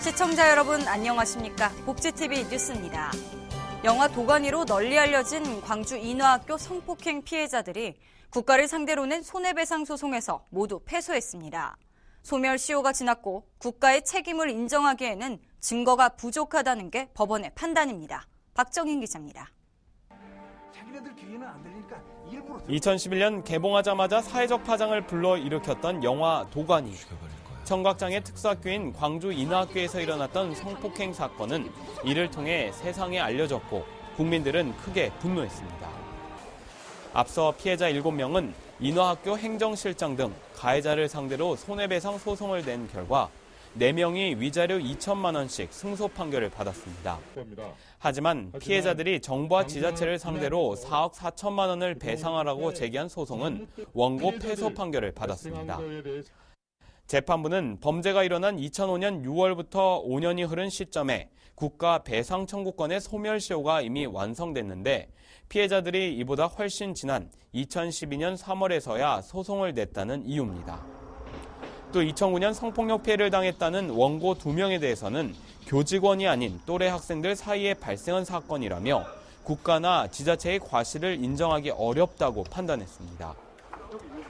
시청자 여러분 안녕하십니까? 복지TV 뉴스입니다. 영화 도가니로 널리 알려진 광주 인화학교 성폭행 피해자들이 국가를 상대로 낸 손해배상 소송에서 모두 패소했습니다. 소멸시효가 지났고 국가의 책임을 인정하기에는 증거가 부족하다는 게 법원의 판단입니다. 박정인 기자입니다. 2011년 개봉하자마자 사회적 파장을 불러일으켰던 영화 도가니. 청각장애 특수학교인 광주 인화학교에서 일어났던 성폭행 사건은 이를 통해 세상에 알려졌고 국민들은 크게 분노했습니다. 앞서 피해자 7명은 인화학교 행정실장 등 가해자를 상대로 손해배상 소송을 낸 결과 4명이 위자료 2천만 원씩 승소 판결을 받았습니다. 하지만 피해자들이 정부와 지자체를 상대로 4억 4천만 원을 배상하라고 제기한 소송은 원고 패소 판결을 받았습니다. 재판부는 범죄가 일어난 2005년 6월부터 5년이 흐른 시점에 국가 배상 청구권의 소멸시효가 이미 완성됐는데 피해자들이 이보다 훨씬 지난 2012년 3월에서야 소송을 냈다는 이유입니다. 또 2009년 성폭력 피해를 당했다는 원고 2명에 대해서는 교직원이 아닌 또래 학생들 사이에 발생한 사건이라며 국가나 지자체의 과실을 인정하기 어렵다고 판단했습니다.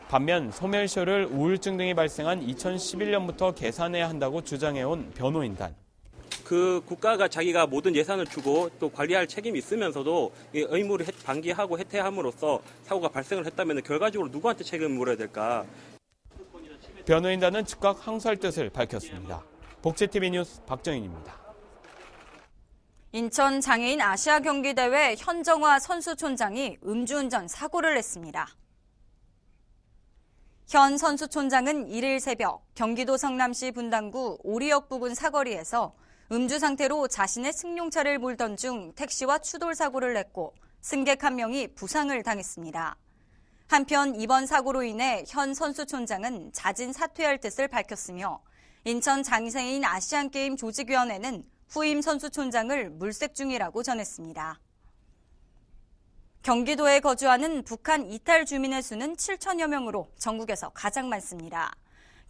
반면 소멸시효를 우울증 등이 발생한 2011년부터 계산해야 한다고 주장해온 변호인단. 그 국가가 자기가 모든 예산을 주고 또 관리할 책임이 있으면서도 의무를 방기하고 해태함으로써 사고가 발생을 했다면 결과적으로 누구한테 책임을 물어야 될까? 변호인단은 즉각 항소할 뜻을 밝혔습니다. 복지TV 뉴스 박정인입니다. 인천 장애인 아시아 경기대회 현정화 선수촌장이 음주운전 사고를 냈습니다. 현 선수촌장은 1일 새벽 경기도 성남시 분당구 오리역 부근 사거리에서 음주 상태로 자신의 승용차를 몰던 중 택시와 추돌 사고를 냈고 승객 1명이 부상을 당했습니다. 한편 이번 사고로 인해 현 선수촌장은 자진 사퇴할 뜻을 밝혔으며 인천 장애인 아시안게임 조직위원회는 후임 선수촌장을 물색 중이라고 전했습니다. 경기도에 거주하는 북한 이탈 주민의 수는 7천여 명으로 전국에서 가장 많습니다.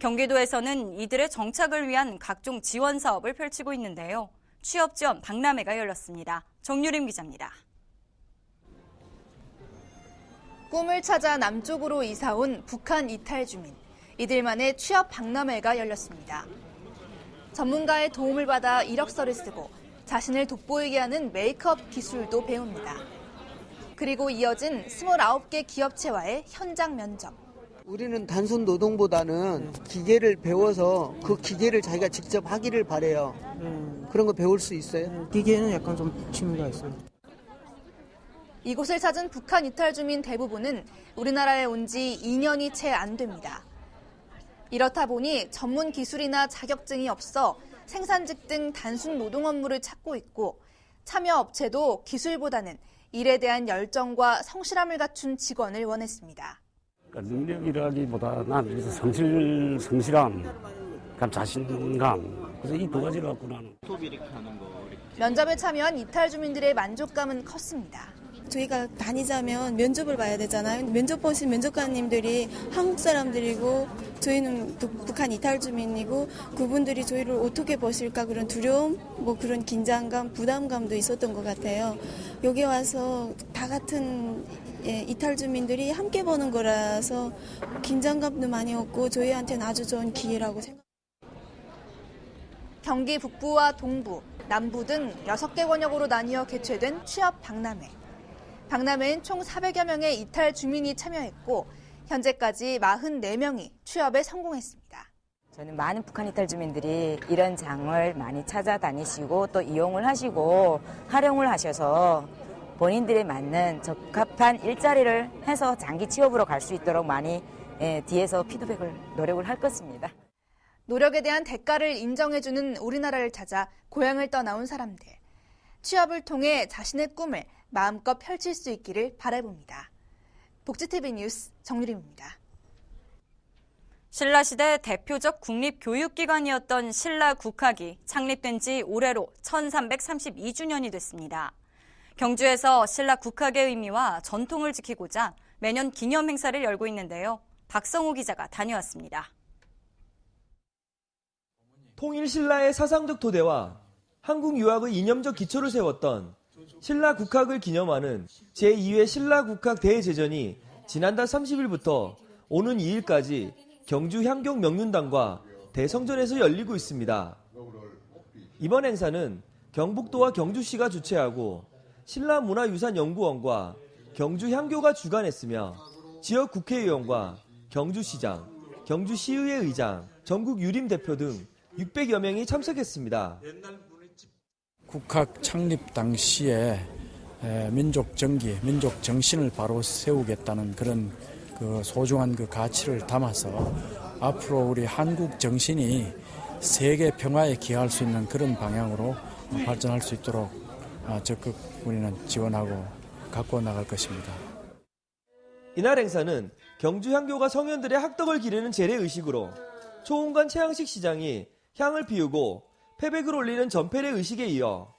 경기도에서는 이들의 정착을 위한 각종 지원 사업을 펼치고 있는데요. 취업 지원 박람회가 열렸습니다. 정유림 기자입니다. 꿈을 찾아 남쪽으로 이사온 북한 이탈 주민. 이들만의 취업 박람회가 열렸습니다. 전문가의 도움을 받아 이력서를 쓰고 자신을 돋보이게 하는 메이크업 기술도 배웁니다. 그리고 이어진 29개 기업체와의 현장 면접. 우리는 단순 노동보다는 기계를 배워서 그 기계를 자기가 직접 하기를 바래요. 그런 거 배울 수 있어요? 기계는 약간 좀 취미가 있어요. 이곳을 찾은 북한 이탈 주민 대부분은 우리나라에 온 지 2년이 채 안 됩니다. 이렇다 보니 전문 기술이나 자격증이 없어 생산직 등 단순 노동 업무를 찾고 있고 참여 업체도 기술보다는 일에 대한 열정과 성실함을 갖춘 직원을 원했습니다. 그러니까 능력이라기보다 난 성실함, 자신감, 그래서 이 두 가지를 갖고 나는. 면접에 참여한 이탈 주민들의 만족감은 컸습니다. 저희가 다니자면 면접을 봐야 되잖아요. 면접 보신 면접관님들이 한국 사람들이고 저희는 북한 이탈 주민이고 그분들이 저희를 어떻게 보실까 그런 두려움, 그런 긴장감, 부담감도 있었던 것 같아요. 여기 와서 다 같은 이탈 주민들이 함께 보는 거라서 긴장감도 많이 없고 저희한테는 아주 좋은 기회라고 생각합니다. 경기 북부와 동부, 남부 등 6개 권역으로 나뉘어 개최된 취업 박람회. 박람회엔 총 400여 명의 이탈 주민이 참여했고 현재까지 44명이 취업에 성공했습니다. 저는 많은 북한 이탈 주민들이 이런 장을 많이 찾아다니시고 또 이용을 하시고 활용을 하셔서 본인들에 맞는 적합한 일자리를 해서 장기 취업으로 갈 수 있도록 많이 뒤에서 피드백을 노력을 할 것입니다. 노력에 대한 대가를 인정해주는 우리나라를 찾아 고향을 떠나온 사람들. 취업을 통해 자신의 꿈을 마음껏 펼칠 수 있기를 바라봅니다. 복지TV 뉴스 정유림입니다. 신라시대 대표적 국립교육기관이었던 신라국학이 창립된 지 올해로 1332주년이 됐습니다. 경주에서 신라국학의 의미와 전통을 지키고자 매년 기념 행사를 열고 있는데요. 박성호 기자가 다녀왔습니다. 통일신라의 사상적 토대와 한국 유학의 이념적 기초를 세웠던 신라국학을 기념하는 제2회 신라국학 대제전이 지난달 30일부터 오는 2일까지 경주 향경 명륜당과 대성전에서 열리고 있습니다. 이번 행사는 경북도와 경주시가 주최하고 신라문화유산연구원과 경주향교가 주관했으며 지역 국회의원과 경주시장, 경주시의회 의장, 전국 유림 대표 등 600여 명이 참석했습니다. 국학 창립 당시에 민족 정기, 민족 정신을 바로 세우겠다는 그런 그 소중한 그 가치를 담아서 앞으로 우리 한국 정신이 세계 평화에 기여할 수 있는 그런 방향으로 발전할 수 있도록 적극 우리는 지원하고 갖고 나갈 것입니다. 이날 행사는 경주향교가 성현들의 학덕을 기리는 재래의식으로 초홍관 최양식 시장이 향을 피우고 패백을 올리는 전패례 의식에 이어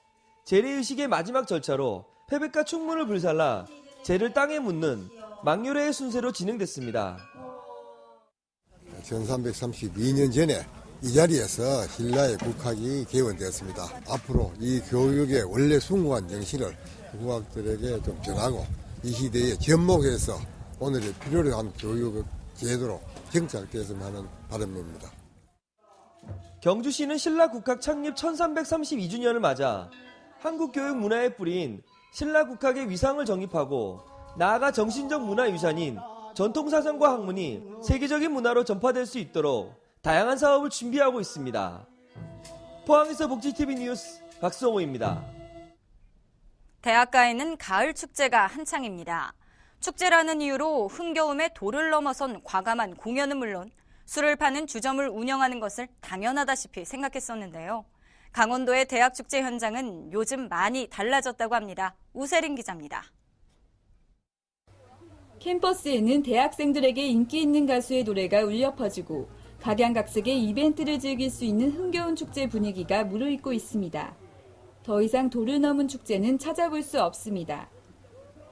재래의식의 마지막 절차로 패백과 충문을 불살라 재를 땅에 묻는 망요례의 순서로 진행됐습니다. 1332년 전에 이 자리에서 신라의 국학이 개원되었습니다. 앞으로 이 교육의 원래 숭고한 정신을 국학들에게 좀 전하고 이 시대에 접목해서 오늘의 필요로 한 교육 제도로 정착되었으면 하는 바람입니다. 경주시는 신라국학 창립 1332주년을 맞아 한국교육 문화의 뿌리인 신라국학의 위상을 정립하고 나아가 정신적 문화유산인 전통사상과 학문이 세계적인 문화로 전파될 수 있도록 다양한 사업을 준비하고 있습니다. 포항에서 복지TV 뉴스 박성호입니다. 대학가에는 가을 축제가 한창입니다. 축제라는 이유로 흥겨움에 도를 넘어선 과감한 공연은 물론 술을 파는 주점을 운영하는 것을 당연하다시피 생각했었는데요. 강원도의 대학축제 현장은 요즘 많이 달라졌다고 합니다. 우세린 기자입니다. 캠퍼스에는 대학생들에게 인기 있는 가수의 노래가 울려 퍼지고 각양각색의 이벤트를 즐길 수 있는 흥겨운 축제 분위기가 무르익고 있습니다. 더 이상 도를 넘은 축제는 찾아볼 수 없습니다.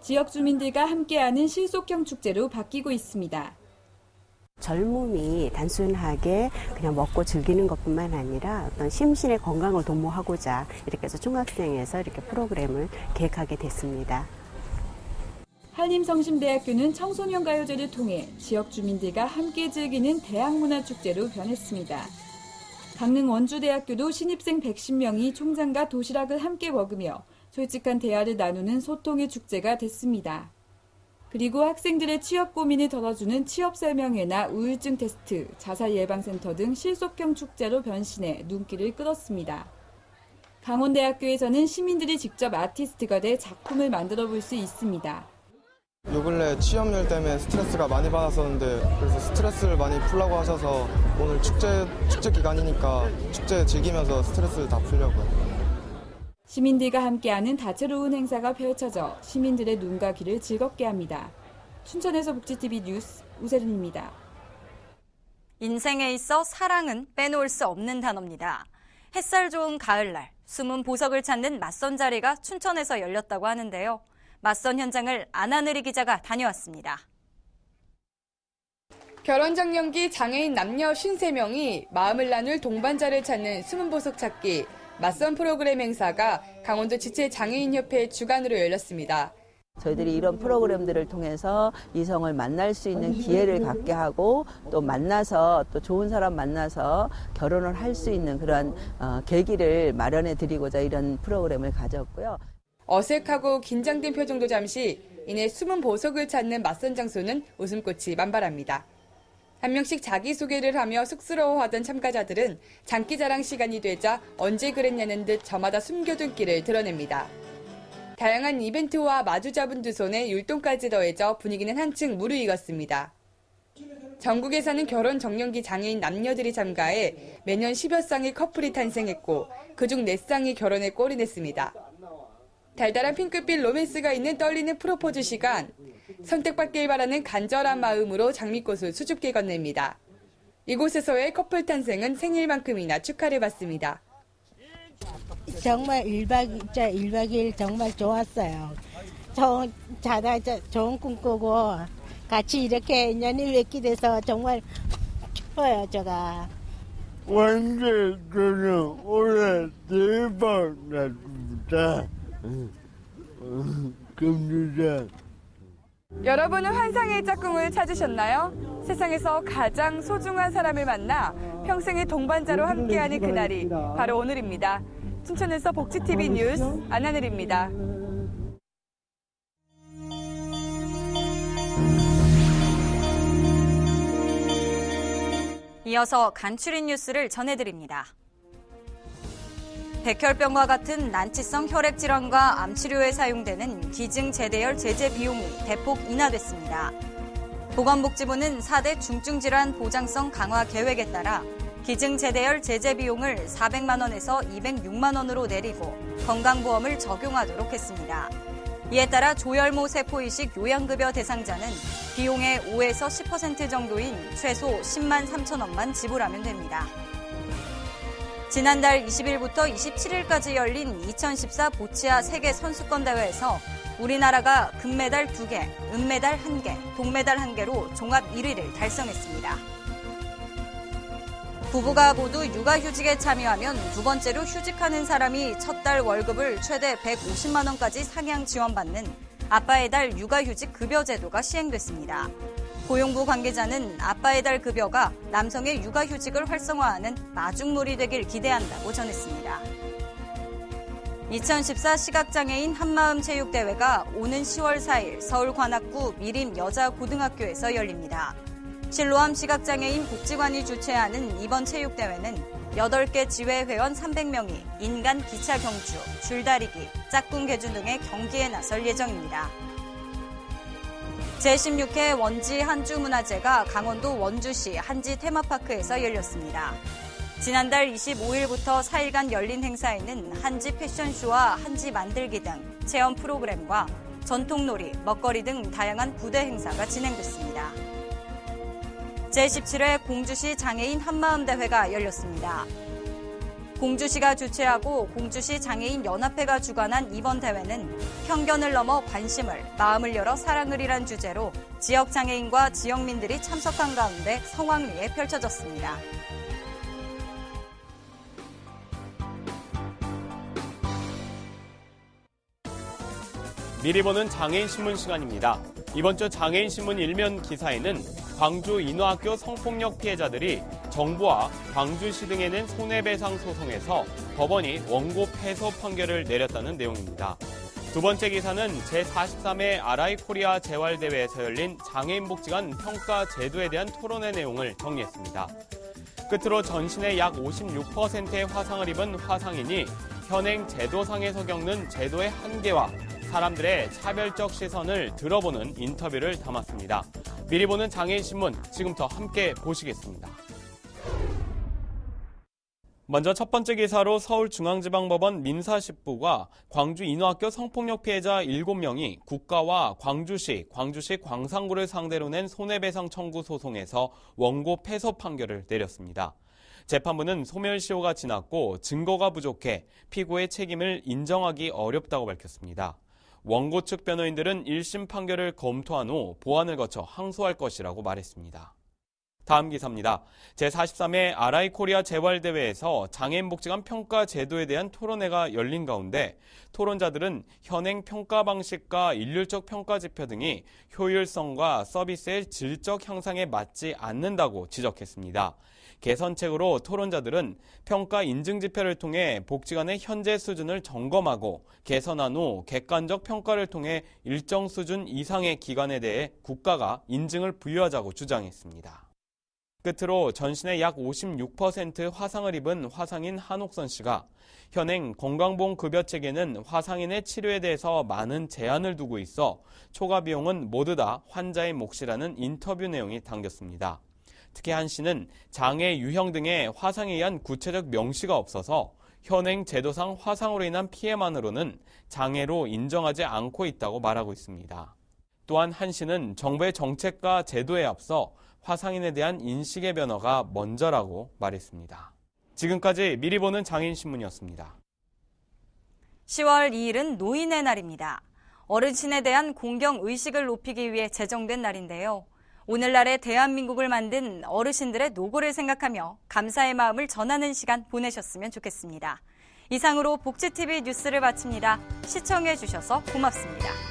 지역 주민들과 함께하는 실속형 축제로 바뀌고 있습니다. 젊음이 단순하게 그냥 먹고 즐기는 것뿐만 아니라 어떤 심신의 건강을 도모하고자 이렇게 해서 중학생에서 이렇게 프로그램을 계획하게 됐습니다. 한림성심대학교는 청소년 가요제를 통해 지역 주민들과 함께 즐기는 대학문화축제로 변했습니다. 강릉 원주대학교도 신입생 110명이 총장과 도시락을 함께 먹으며 솔직한 대화를 나누는 소통의 축제가 됐습니다. 그리고 학생들의 취업 고민을 덜어주는 취업설명회나 우울증 테스트, 자살 예방센터 등 실속형 축제로 변신해 눈길을 끌었습니다. 강원대학교에서는 시민들이 직접 아티스트가 돼 작품을 만들어 볼 수 있습니다. 요 근래 취업률 때문에 스트레스가 많이 받았었는데 그래서 스트레스를 많이 풀라고 하셔서 오늘 축제 기간이니까 축제 즐기면서 스트레스를 다 풀려고요. 시민들과 함께하는 다채로운 행사가 펼쳐져 시민들의 눈과 귀를 즐겁게 합니다. 춘천에서 복지TV 뉴스 우세린입니다. 인생에 있어 사랑은 빼놓을 수 없는 단어입니다. 햇살 좋은 가을날, 숨은 보석을 찾는 맞선 자리가 춘천에서 열렸다고 하는데요. 맞선 현장을 안하늘이 기자가 다녀왔습니다. 결혼정년기 장애인 남녀 53명이 마음을 나눌 동반자를 찾는 숨은 보석 찾기 맞선 프로그램 행사가 강원도 지체장애인협회 주관으로 열렸습니다. 저희들이 이런 프로그램들을 통해서 이성을 만날 수 있는 기회를 갖게 하고 또 만나서 또 좋은 사람 만나서 결혼을 할 수 있는 그런 계기를 마련해 드리고자 이런 프로그램을 가졌고요. 어색하고 긴장된 표정도 잠시, 이내 숨은 보석을 찾는 맞선 장소는 웃음꽃이 만발합니다. 한 명씩 자기소개를 하며 쑥스러워하던 참가자들은 장기자랑 시간이 되자 언제 그랬냐는 듯 저마다 숨겨둔 끼를 드러냅니다. 다양한 이벤트와 마주 잡은 두 손에 율동까지 더해져 분위기는 한층 무르익었습니다. 전국에서는 결혼 정년기 장애인 남녀들이 참가해 매년 10여 쌍의 커플이 탄생했고 그중 4쌍이 결혼에 꼴이 냈습니다. 달달한 핑크빛 로맨스가 있는 떨리는 프로포즈 시간, 선택받길 바라는 간절한 마음으로 장미꽃을 수줍게 건넵니다. 이곳에서의 커플 탄생은 생일만큼이나 축하를 받습니다. 정말 1박 2일 정말 좋았어요. 좋은 꿈 꾸고 같이 이렇게 인연이 맺게 돼서 정말 좋아요, 제가. 완전히 올해 대박 났습니다. 금주장. 여러분은 환상의 짝꿍을 찾으셨나요? 세상에서 가장 소중한 사람을 만나 평생의 동반자로 함께하는 그날이 바로 오늘입니다. 춘천에서 복지TV 뉴스 안하늘입니다. 이어서 간추린 뉴스를 전해드립니다. 백혈병과 같은 난치성 혈액질환과 암치료에 사용되는 기증제대열 제재 비용이 대폭 인하됐습니다. 보건복지부는 4대 중증질환 보장성 강화 계획에 따라 기증제대열 제재 비용을 400만 원에서 206만 원으로 내리고 건강보험을 적용하도록 했습니다. 이에 따라 조혈모 세포이식 요양급여 대상자는 비용의 5에서 10% 정도인 최소 10만 3천 원만 지불하면 됩니다. 지난달 20일부터 27일까지 열린 2014 보치아 세계 선수권 대회에서 우리나라가 금메달 2개, 은메달 1개, 동메달 1개로 종합 1위를 달성했습니다. 부부가 모두 육아휴직에 참여하면 두 번째로 휴직하는 사람이 첫 달 월급을 최대 150만 원까지 상향 지원받는 아빠의 달 육아휴직 급여 제도가 시행됐습니다. 고용부 관계자는 아빠의 달 급여가 남성의 육아휴직을 활성화하는 마중물이 되길 기대한다고 전했습니다. 2014 시각장애인 한마음 체육대회가 오는 10월 4일 서울 관악구 미림 여자고등학교에서 열립니다. 실로암 시각장애인 복지관이 주최하는 이번 체육대회는 8개 지회 회원 300명이 인간 기차 경주, 줄다리기, 짝꿍 개주 등의 경기에 나설 예정입니다. 제16회 원지 한주문화제가 강원도 원주시 한지 테마파크에서 열렸습니다. 지난달 25일부터 4일간 열린 행사에는 한지 패션쇼와 한지 만들기 등 체험 프로그램과 전통놀이, 먹거리 등 다양한 부대 행사가 진행됐습니다. 제17회 공주시 장애인 한마음대회가 열렸습니다. 공주시가 주최하고 공주시 장애인 연합회가 주관한 이번 대회는 편견을 넘어 관심을, 마음을 열어 사랑을이란 주제로 지역 장애인과 지역민들이 참석한 가운데 성황리에 펼쳐졌습니다. 미리 보는 장애인 신문 시간입니다. 이번 주 장애인 신문 일면 기사에는 광주 인화학교 성폭력 피해자들이 정부와 광주시 등에 낸 손해배상 소송에서 법원이 원고 패소 판결을 내렸다는 내용입니다. 두 번째 기사는 제43회 RI코리아 재활대회에서 열린 장애인복지관 평가 제도에 대한 토론의 내용을 정리했습니다. 끝으로 전신의 약 56%의 화상을 입은 화상인이 현행 제도상에서 겪는 제도의 한계와 사람들의 차별적 시선을 들어보는 인터뷰를 담았습니다. 미리 보는 장애인신문, 지금부터 함께 보시겠습니다. 먼저 첫 번째 기사로 서울중앙지방법원 민사10부가 광주 인화학교 성폭력 피해자 7명이 국가와 광주시 광산구를 상대로 낸 손해배상 청구 소송에서 원고 패소 판결을 내렸습니다. 재판부는 소멸시효가 지났고 증거가 부족해 피고의 책임을 인정하기 어렵다고 밝혔습니다. 원고 측 변호인들은 1심 판결을 검토한 후 보완을 거쳐 항소할 것이라고 말했습니다. 다음 기사입니다. 제43회 RI코리아 재활대회에서 장애인복지관 평가 제도에 대한 토론회가 열린 가운데 토론자들은 현행 평가 방식과 일률적 평가 지표 등이 효율성과 서비스의 질적 향상에 맞지 않는다고 지적했습니다. 개선책으로 토론자들은 평가 인증 지표를 통해 복지관의 현재 수준을 점검하고 개선한 후 객관적 평가를 통해 일정 수준 이상의 기관에 대해 국가가 인증을 부여하자고 주장했습니다. 끝으로 전신의 약 56% 화상을 입은 화상인 한옥선 씨가 현행 건강보험급여체계는 화상인의 치료에 대해서 많은 제한을 두고 있어 초과 비용은 모두 다 환자의 몫이라는 인터뷰 내용이 담겼습니다. 특히 한 씨는 장애, 유형 등의 화상에 의한 구체적 명시가 없어서 현행 제도상 화상으로 인한 피해만으로는 장애로 인정하지 않고 있다고 말하고 있습니다. 또한 한 씨는 정부의 정책과 제도에 앞서 화상인에 대한 인식의 변화가 먼저라고 말했습니다. 지금까지 미리 보는 장애인신문이었습니다. 10월 2일은 노인의 날입니다. 어르신에 대한 공경의식을 높이기 위해 제정된 날인데요. 오늘날의 대한민국을 만든 어르신들의 노고를 생각하며 감사의 마음을 전하는 시간 보내셨으면 좋겠습니다. 이상으로 복지TV 뉴스를 마칩니다. 시청해 주셔서 고맙습니다.